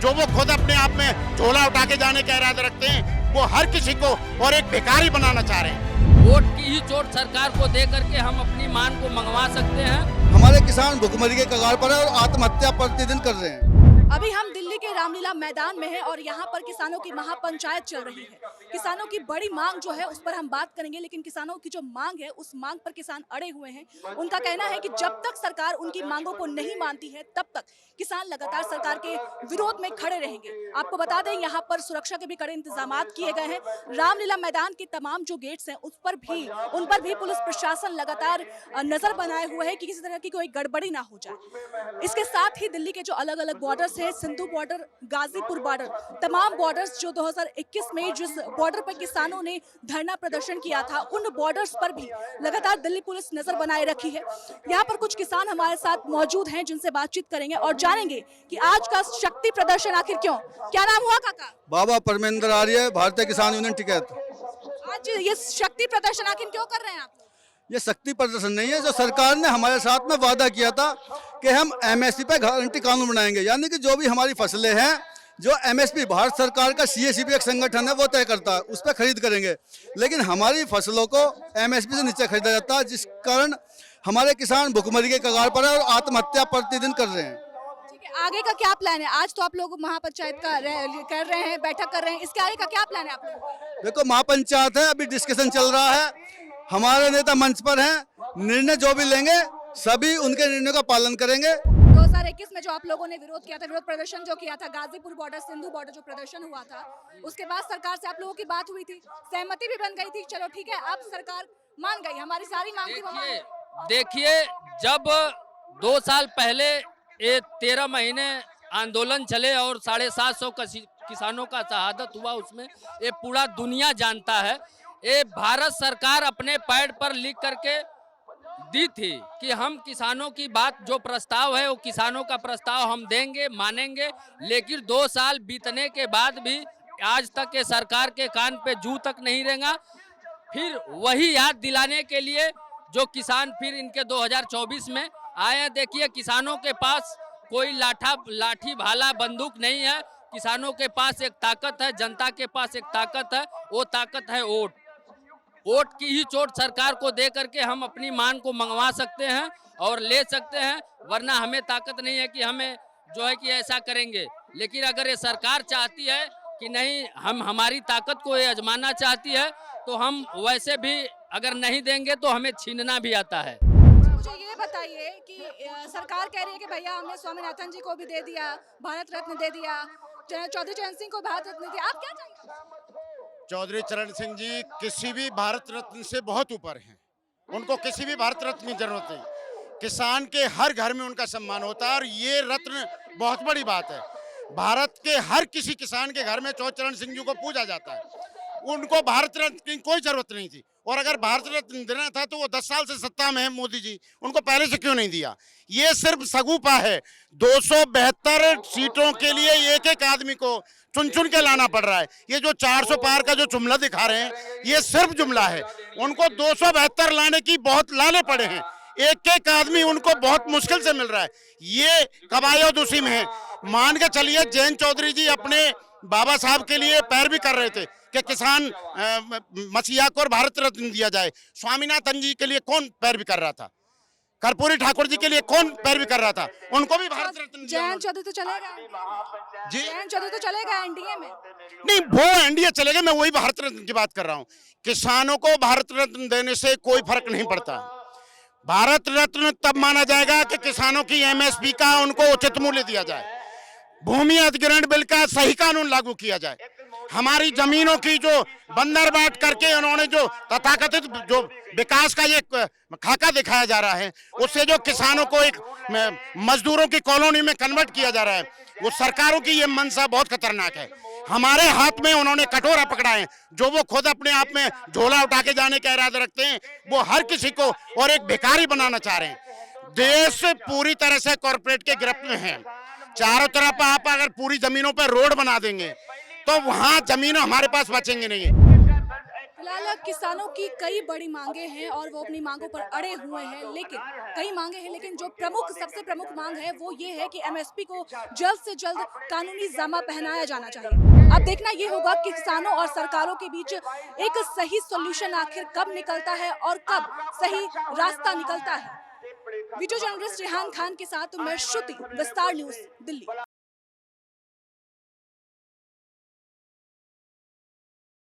जो वो खुद अपने आप में झोला उठा के जाने का इरादा रखते हैं, वो हर किसी को और एक भिखारी बनाना चाह रहे हैं। वोट की ही चोट सरकार को दे करके हम अपनी मांग को मंगवा सकते हैं। हमारे किसान भुखमरी के कगार पर है और आत्महत्या प्रतिदिन कर रहे हैं। अभी हम दिल्ली के रामलीला मैदान में हैं और यहाँ पर किसानों की महापंचायत चल रही है। किसानों की बड़ी मांग जो है उस पर हम बात करेंगे, लेकिन किसानों की जो मांग है उस मांग पर किसान अड़े हुए हैं। उनका कहना है कि जब तक सरकार उनकी मांगों को नहीं मानती है तब तक किसान लगातार सरकार के विरोध में खड़े रहेंगे। आपको बता दें यहाँ पर सुरक्षा के भी कड़े इंतजाम किए गए हैं। रामलीला मैदान के तमाम जो गेट्स हैं उन पर भी पुलिस प्रशासन लगातार नजर बनाए हुए है कि किसी तरह की कोई गड़बड़ी ना हो जाए। इसके साथ ही दिल्ली के जो अलग अलग बॉर्डर्स है, सिंधु बॉर्डर, गाजीपुर बॉर्डर, तमाम बॉर्डर्स जो 2021 में जिस बॉर्डर पर किसानों ने धरना प्रदर्शन किया था, उन बॉर्डर्स पर भी लगातार दिल्ली पुलिस नजर बनाए रखी है। यहाँ पर कुछ किसान हमारे साथ मौजूद हैं जिनसे बातचीत करेंगे और जानेंगे कि आज का शक्ति प्रदर्शन आखिर क्यों। क्या नाम हुआ काका? बाबा परमेंद्र आर्य, भारतीय किसान यूनियन टिकैत। आज ये शक्ति प्रदर्शन आखिर क्यों कर रहे हैं आप? ये शक्ति प्रदर्शन नहीं है, जो सरकार ने हमारे साथ में वादा किया था कि हम एमएसपी पे गारंटी कानून बनाएंगे, यानी कि जो भी हमारी फसलें हैं, जो एमएसपी भारत सरकार का सीएसीपी एक संगठन है वो तय करता है, उस पर खरीद करेंगे। लेकिन हमारी फसलों को एमएसपी से नीचे खरीदा जाता है, जिस कारण हमारे किसान भुखमरी के कगार पर है और आत्महत्या प्रतिदिन कर रहे हैं। ठीक है, आगे का क्या प्लान है? आज तो आप लोग महापंचायत का कर रहे हैं, बैठक कर रहे हैं, इसके आगे का क्या प्लान है आप लोग? देखो, महापंचायत है, अभी डिस्कशन चल रहा है, हमारे नेता मंच पर हैं, निर्णय जो भी लेंगे सभी उनके निर्णय का पालन करेंगे। 2021 में जो आप लोगों ने विरोध किया था, विरोध प्रदर्शन जो किया था, गाजीपुर बॉर्डर, सिंधु बॉर्डर जो प्रदर्शन हुआ था, उसके बाद सरकार से आप लोगों की बात हुई थी, सहमति भी बन गई थी, चलो ठीक है, अब सरकार मान गई, हमारी सारी मांग थी। देखिए, जब 2 साल पहले ये 13 महीने आंदोलन चले और 750 किसानों का शहादत हुआ, उसमें ये पूरा दुनिया जानता है। ये भारत सरकार अपने पैड पर लिख करके दी थी कि हम किसानों की बात, जो प्रस्ताव है वो किसानों का प्रस्ताव हम देंगे, मानेंगे। लेकिन 2 साल बीतने के बाद भी आज तक के सरकार के कान पे जू तक नहीं रेंगा। फिर वही याद दिलाने के लिए जो किसान फिर इनके 2024 में आए हैं। देखिए, किसानों के पास कोई लाठी भाला बंदूक नहीं है, किसानों के पास एक ताकत है, जनता के पास एक ताकत है, वो ताकत है वोट। वोट की ही चोट सरकार को दे करके हम अपनी मांग को मंगवा सकते हैं और ले सकते हैं, वरना हमें ताकत नहीं है कि हमें जो है कि ऐसा करेंगे। लेकिन अगर ये सरकार चाहती है कि नहीं, हम हमारी ताकत को ये आजमाना चाहती है, तो हम वैसे भी अगर नहीं देंगे तो हमें छीनना भी आता है। मुझे ये बताइए कि सरकार कह रही है कि भैया हमने स्वामीनाथन जी को भी दे दिया, भारत रत्न दे दिया, चौधरी चरण सिंह को भारत रत्न दिया, आप क्या चाहिए? चौधरी चरण सिंह जी किसी भी भारत रत्न से बहुत ऊपर हैं, उनको किसी भी भारत रत्न की जरूरत नहीं। किसान के हर घर में उनका सम्मान होता है और ये रत्न बहुत बड़ी बात है। भारत के हर किसी किसान के घर में चौधरी चरण सिंह जी को पूजा जाता है, उनको भारत रत्न की कोई जरूरत नहीं थी। और अगर भारत रत्न देना था तो वो 10 साल से सत्ता में है मोदी जी, उनको पहले से क्यों नहीं दिया? ये सिर्फ सगुफा है। 272 सीटों के लिए एक एक आदमी को चुन चुन के लाना पड़ रहा है। ये जो 400 पार का जो जुमला दिखा रहे हैं, ये सिर्फ जुमला है। उनको 272 लाने की बहुत लाले पड़े हैं, एक एक आदमी उनको बहुत मुश्किल से मिल रहा है। ये कबायत उसी में है। मान के चलिए, जयंत चौधरी जी अपने बाबा साहब के लिए पैर भी कर रहे थे कि किसान मसीहा को भारत रत्न दिया जाए। स्वामीनाथन जी के लिए कौन पैर भी कर रहा था? कर्पूरी ठाकुर जी के लिए कौन पैर भी कर रहा था? उनको भी भारत रत्न। जयंत चौधरी तो चलेगा जी, जयंत चौधरी तो चलेगा एनडीए में। नहीं, वो एनडीए चलेगा, मैं वही भारत रत्न की बात कर रहा हूँ। किसानों को भारत रत्न देने से कोई फर्क नहीं पड़ता। भारत रत्न तब माना जाएगा कि किसानों की एमएसपी का उनको उचित मूल्य दिया जाए, भूमि अधिग्रहण बिल का सही कानून लागू किया जाए, हमारी जमीनों की जो बंदरबाट करके उन्होंने जो तथाकथित जो विकास का ये खाका दिखाया जा रहा है, उससे जो किसानों को एक मजदूरों की कॉलोनी में कन्वर्ट किया जा रहा है, वो सरकारों की ये मंशा बहुत खतरनाक है। हमारे हाथ में उन्होंने कटोरा पकड़ा है, जो वो खुद अपने आप में झोला उठा के जाने का इरादा रखते हैं, वो हर किसी को और एक भिखारी बनाना चाह रहे हैं। देश पूरी तरह से कॉर्पोरेट के गिरफ्त में है। चारों तरफ आप अगर पूरी जमीनों पर रोड बना देंगे तो वहां जमीन हमारे पास बचेंगे नहीं। फिलहाल किसानों की कई बड़ी मांगे हैं और वो अपनी मांगों पर अड़े हुए हैं, लेकिन कई मांगे हैं, लेकिन जो सबसे प्रमुख मांग है वो ये है कि एमएसपी को जल्द से जल्द कानूनी जामा पहनाया जाना चाहिए। अब देखना ये होगा कि किसानों और सरकारों के बीच एक सही सॉल्यूशन आखिर कब निकलता है और कब सही रास्ता निकलता है। वीडियो जर्नलिस्ट रेहान खान के साथ मैं श्रुति, विस्तार न्यूज, दिल्ली।